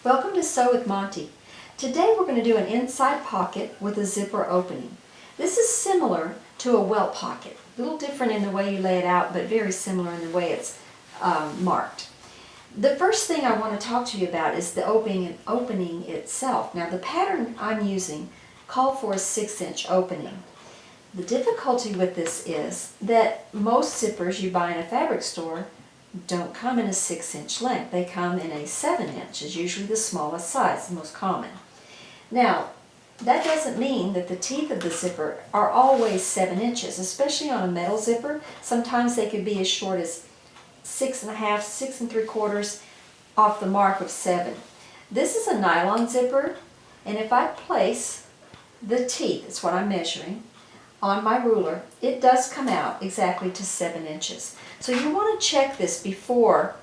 Welcome to Sew with Monty. Today we're going to do an inside pocket with a zipper opening. This is similar to a welt pocket. A little different in the way you lay it out, but very similar in the way it's marked. The first thing I want to talk to you about is the opening itself. Now the pattern I'm using called for a 6-inch opening. The difficulty with this is that most zippers you buy in a fabric store don't come in a 6-inch length. They come in a 7-inch, is usually the smallest size, the most common. Now, that doesn't mean that the teeth of the zipper are always 7 inches, especially on a metal zipper. Sometimes they could be as short as 6.5, 6 3/4 off the mark of 7. This is a nylon zipper, and if I place the teeth, that's what I'm measuring, on my ruler, it does come out exactly to 7 inches. So you want to check this before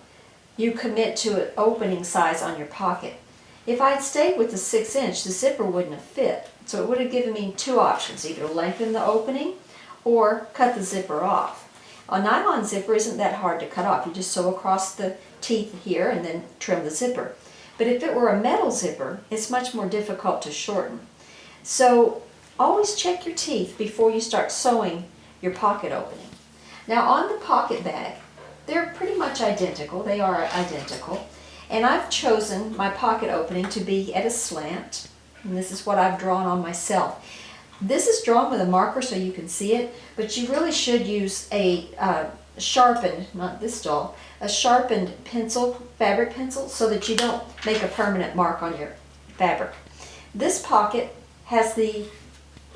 you commit to an opening size on your pocket. If I had stayed with the 6-inch, the zipper wouldn't have fit. So it would have given me two options, either lengthen the opening or cut the zipper off. A nylon zipper isn't that hard to cut off. You just sew across the teeth here and then trim the zipper. But if it were a metal zipper, it's much more difficult to shorten. So always check your teeth before you start sewing your pocket opening. Now on the pocket bag, they're pretty much identical. They are identical. And I've chosen my pocket opening to be at a slant. And this is what I've drawn on myself. This is drawn with a marker so you can see it, but you really should use a sharpened, not this dull, a sharpened pencil, fabric pencil, so that you don't make a permanent mark on your fabric. This pocket has the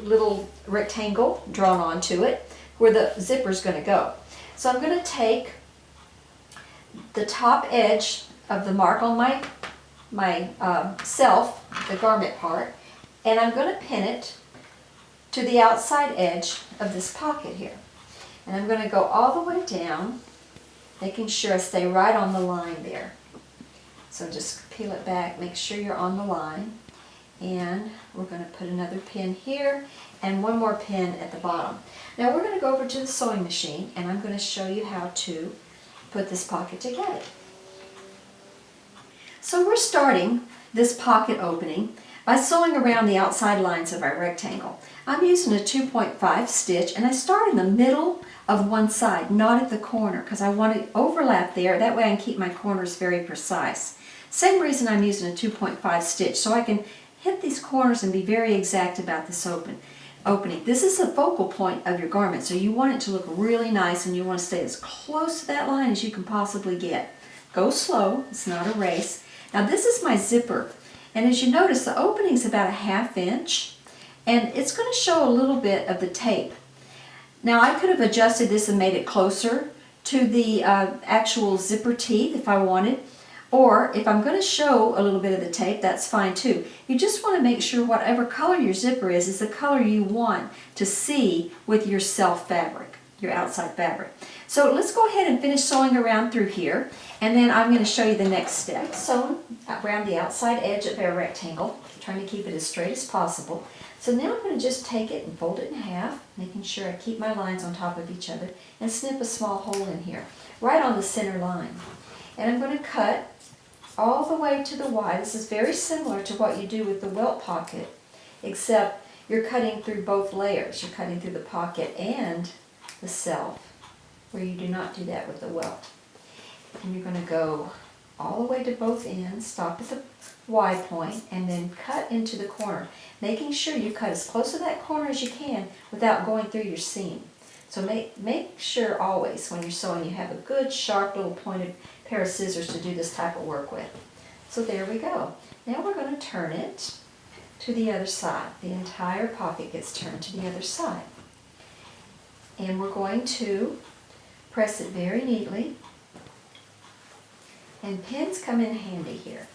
little rectangle drawn onto it where the zipper is going to go. So I'm going to take the top edge of the mark on my the garment part, and I'm going to pin it to the outside edge of this pocket here. And I'm going to go all the way down, making sure I stay right on the line there. So just peel it back, make sure you're on the line. And we're going to put another pin here and one more pin at the bottom. Now we're going to go over to the sewing machine and I'm going to show you how to put this pocket together. So we're starting this pocket opening by sewing around the outside lines of our rectangle. I'm using a 2.5 stitch and I start in the middle of one side, not at the corner, because I want to overlap there. That way I can keep my corners very precise. Same reason I'm using a 2.5 stitch, so I can hit these corners and be very exact about this opening. This is the focal point of your garment, so you want it to look really nice and you want to stay as close to that line as you can possibly get. Go slow, it's not a race. Now this is my zipper, and as you notice the opening is about a 1/2 inch, and it's going to show a little bit of the tape. Now I could have adjusted this and made it closer to the actual zipper teeth if I wanted. Or if I'm going to show a little bit of the tape, that's fine too. You just want to make sure whatever color your zipper is the color you want to see with your self fabric, your outside fabric. So let's go ahead and finish sewing around through here, and then I'm going to show you the next step. Sewing around the outside edge of our rectangle, trying to keep it as straight as possible. So now I'm going to just take it and fold it in half, making sure I keep my lines on top of each other, and snip a small hole in here, right on the center line. And I'm going to cut all the way to the Y. This is very similar to what you do with the welt pocket, except you're cutting through both layers. You're cutting through the pocket and the self, where you do not do that with the welt. And you're going to go all the way to both ends, stop at the Y point, and then cut into the corner, making sure you cut as close to that corner as you can without going through your seam. So make sure always when you're sewing you have a good sharp little pointed pair of scissors to do this type of work with. So there we go. Now we're going to turn it to the other side. The entire pocket gets turned to the other side. And we're going to press it very neatly. And pins come in handy here,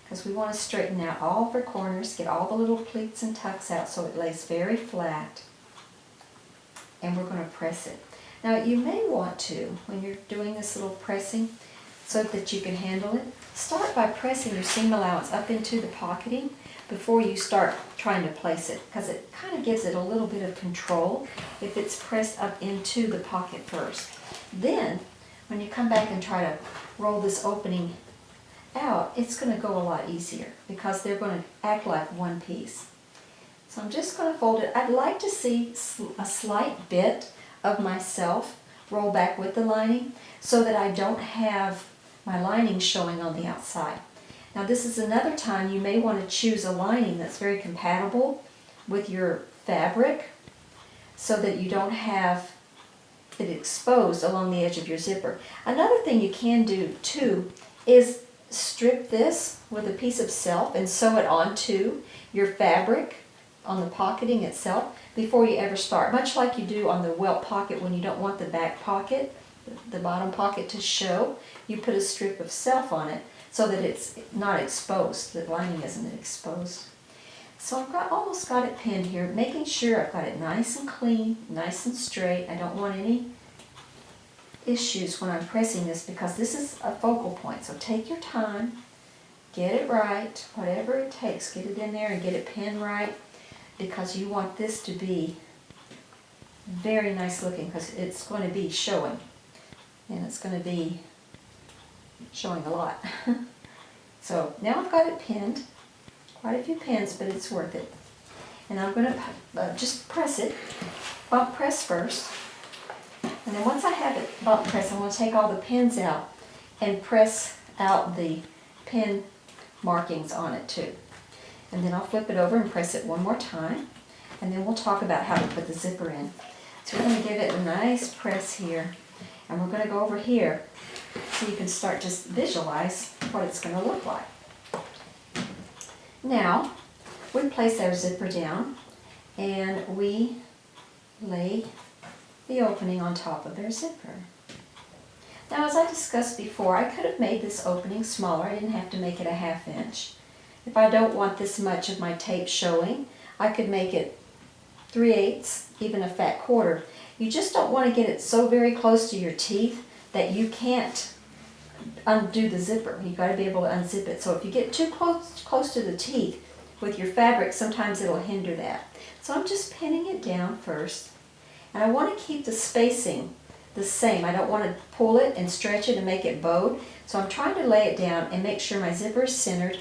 because we want to straighten out all of our corners, get all the little pleats and tucks out so it lays very flat. And we're going to press it. Now you may want to, when you're doing this little pressing, so that you can handle it, start by pressing your seam allowance up into the pocketing before you start trying to place it, because it kind of gives it a little bit of control if it's pressed up into the pocket first. Then, when you come back and try to roll this opening out, it's going to go a lot easier because they're going to act like one piece. So I'm just going to fold it. I'd like to see a slight bit of myself roll back with the lining so that I don't have my lining showing on the outside. Now this is another time you may want to choose a lining that's very compatible with your fabric so that you don't have it exposed along the edge of your zipper. Another thing you can do too is strip this with a piece of self and sew it onto your fabric on the pocketing itself before you ever start, much like you do on the welt pocket when you don't want the back pocket, the bottom pocket to show. You put a strip of self on it so that it's not exposed, the lining isn't exposed. So I've almost got it pinned here, making sure I've got it nice and clean, nice and straight. I don't want any issues when I'm pressing this because this is a focal point. So take your time, get it right, whatever it takes, get it in there and get it pinned right because you want this to be very nice looking because it's going to be showing and it's going to be showing a lot. So now I've got it pinned, quite a few pins, but it's worth it. And I'm going to just press it, bump press first. And then once I have it bump pressed, I'm going to take all the pins out and press out the pin markings on it too. And then I'll flip it over and press it one more time. And then we'll talk about how to put the zipper in. So we're going to give it a nice press here. And we're going to go over here so you can start to visualize what it's going to look like. Now, we place our zipper down and we lay the opening on top of their zipper. Now, as I discussed before, I could have made this opening smaller. I didn't have to make it a 1/2 inch. If I don't want this much of my tape showing, I could make it 3/8, even a fat 1/4. You just don't want to get it so very close to your teeth that you can't undo the zipper. You've got to be able to unzip it. So if you get too close to the teeth with your fabric, sometimes it'll hinder that. So I'm just pinning it down first. And I want to keep the spacing the same. I don't want to pull it and stretch it and make it bowed. So I'm trying to lay it down and make sure my zipper is centered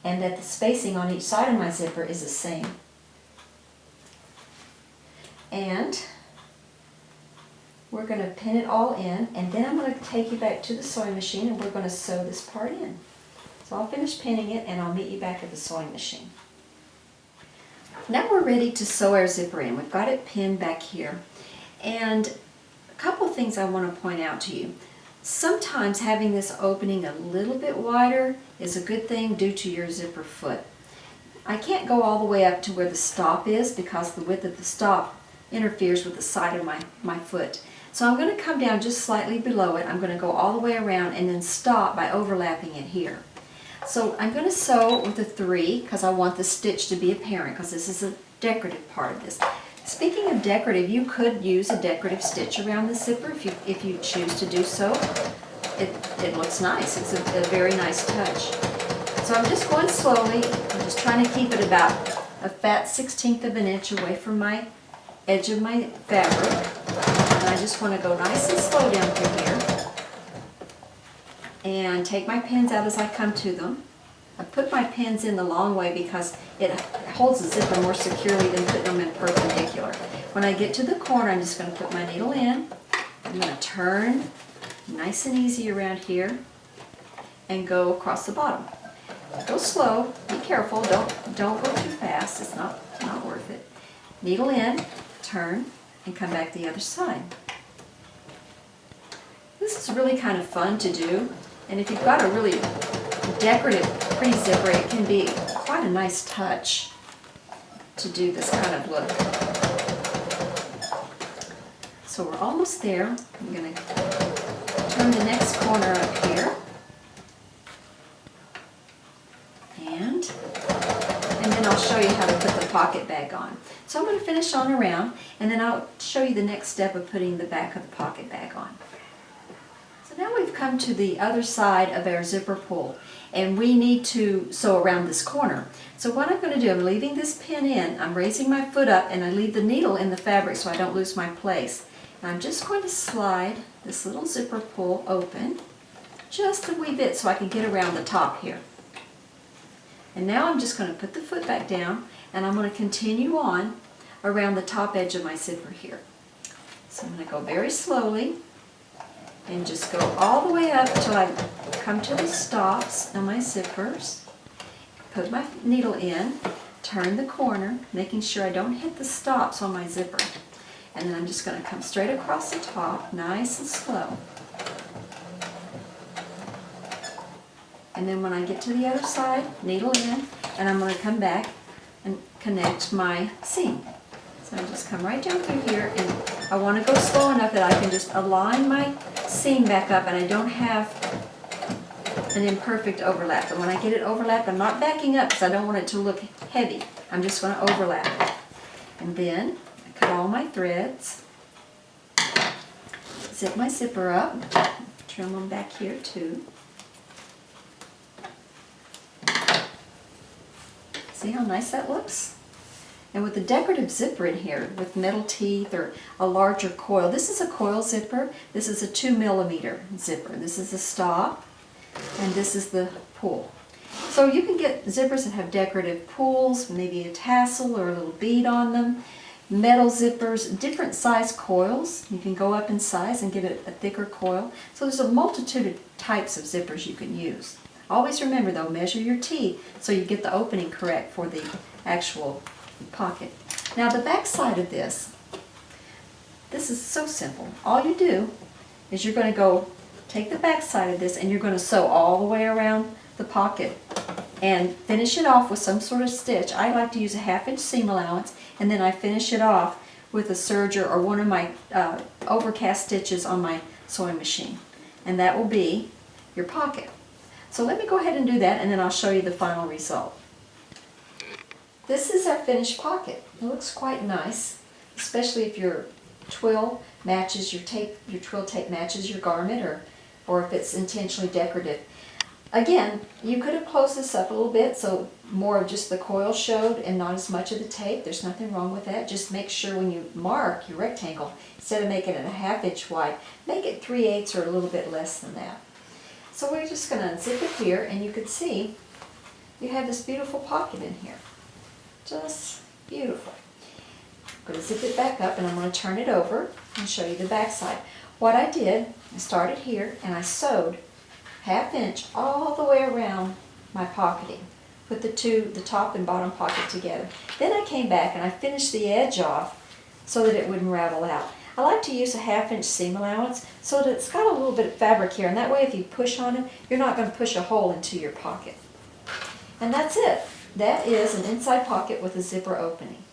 and that the spacing on each side of my zipper is the same. And we're going to pin it all in, and then I'm going to take you back to the sewing machine and we're going to sew this part in. So I'll finish pinning it and I'll meet you back at the sewing machine. Now we're ready to sew our zipper in. We've got it pinned back here. And a couple of things I want to point out to you. Sometimes having this opening a little bit wider is a good thing due to your zipper foot. I can't go all the way up to where the stop is because the width of the stop interferes with the side of my foot. So I'm going to come down just slightly below it. I'm going to go all the way around and then stop by overlapping it here. So I'm going to sew with a 3 because I want the stitch to be apparent because this is a decorative part of this. Speaking of decorative, you could use a decorative stitch around the zipper if you choose to do so. It looks nice. It's a very nice touch. So I'm just going slowly. I'm just trying to keep it about a fat 1/16 of an inch away from my edge of my fabric. And I just want to go nice and slow down through here. And take my pins out as I come to them. I put my pins in the long way because it holds the zipper more securely than putting them in perpendicular. When I get to the corner, I'm just going to put my needle in. I'm going to turn nice and easy around here and go across the bottom. Go slow, be careful, don't go too fast, it's not worth it. Needle in, turn, and come back the other side. This is really kind of fun to do, and if you've got a really decorative pretty zipper, it can be quite a nice touch to do this kind of look. So we're almost there. I'm going to turn the next corner up here. And then I'll show you how to put the pocket bag on. So I'm going to finish on around, and then I'll show you the next step of putting the back of the pocket bag on. So now we've come to the other side of our zipper pull, and we need to sew around this corner. So what I'm going to do, I'm leaving this pin in, I'm raising my foot up, and I leave the needle in the fabric so I don't lose my place. And I'm just going to slide this little zipper pull open, just a wee bit so I can get around the top here. And now I'm just going to put the foot back down, and I'm going to continue on around the top edge of my zipper here. So I'm going to go very slowly and just go all the way up until I come to the stops on my zippers. Put my needle in, turn the corner, making sure I don't hit the stops on my zipper. And then I'm just going to come straight across the top, nice and slow. And then when I get to the other side, needle in, and I'm going to come back and connect my seam. So I just come right down through here, and I want to go slow enough that I can just align my seam back up and I don't have an imperfect overlap. And when I get it overlapped, I'm not backing up because I don't want it to look heavy. I'm just going to overlap it. And then I cut all my threads, zip my zipper up, trim them back here too. See how nice that looks? And with the decorative zipper in here, with metal teeth or a larger coil, this is a coil zipper, this is a 2mm zipper. This is the stop, and this is the pull. So you can get zippers that have decorative pulls, maybe a tassel or a little bead on them, metal zippers, different size coils. You can go up in size and get a thicker coil. So there's a multitude of types of zippers you can use. Always remember though, measure your teeth so you get the opening correct for the actual pocket. Now the back side of this is so simple. All you do is you're going to go take the back side of this and you're going to sew all the way around the pocket and finish it off with some sort of stitch. I like to use a 1/2 inch seam allowance, and then I finish it off with a serger or one of my overcast stitches on my sewing machine, and that will be your pocket. So let me go ahead and do that, and then I'll show you the final result. This is our finished pocket. It looks quite nice, especially if your twill matches your tape, your twill tape matches your garment, or if it's intentionally decorative. Again, you could have closed this up a little bit so more of just the coil showed and not as much of the tape. There's nothing wrong with that. Just make sure when you mark your rectangle, instead of making it a 1/2 inch wide, make it 3/8 or a little bit less than that. So we're just going to zip it here, and you can see you have this beautiful pocket in here. Just beautiful. I'm going to zip it back up, and I'm going to turn it over and show you the back side. What I did, I started here and I sewed 1/2 inch all the way around my pocketing. Put the top and bottom pocket together. Then I came back and I finished the edge off so that it wouldn't ravel out. I like to use a 1/2 inch seam allowance so that it's got a little bit of fabric here, and that way if you push on it, you're not going to push a hole into your pocket. And that's it. That is an inside pocket with a zipper opening.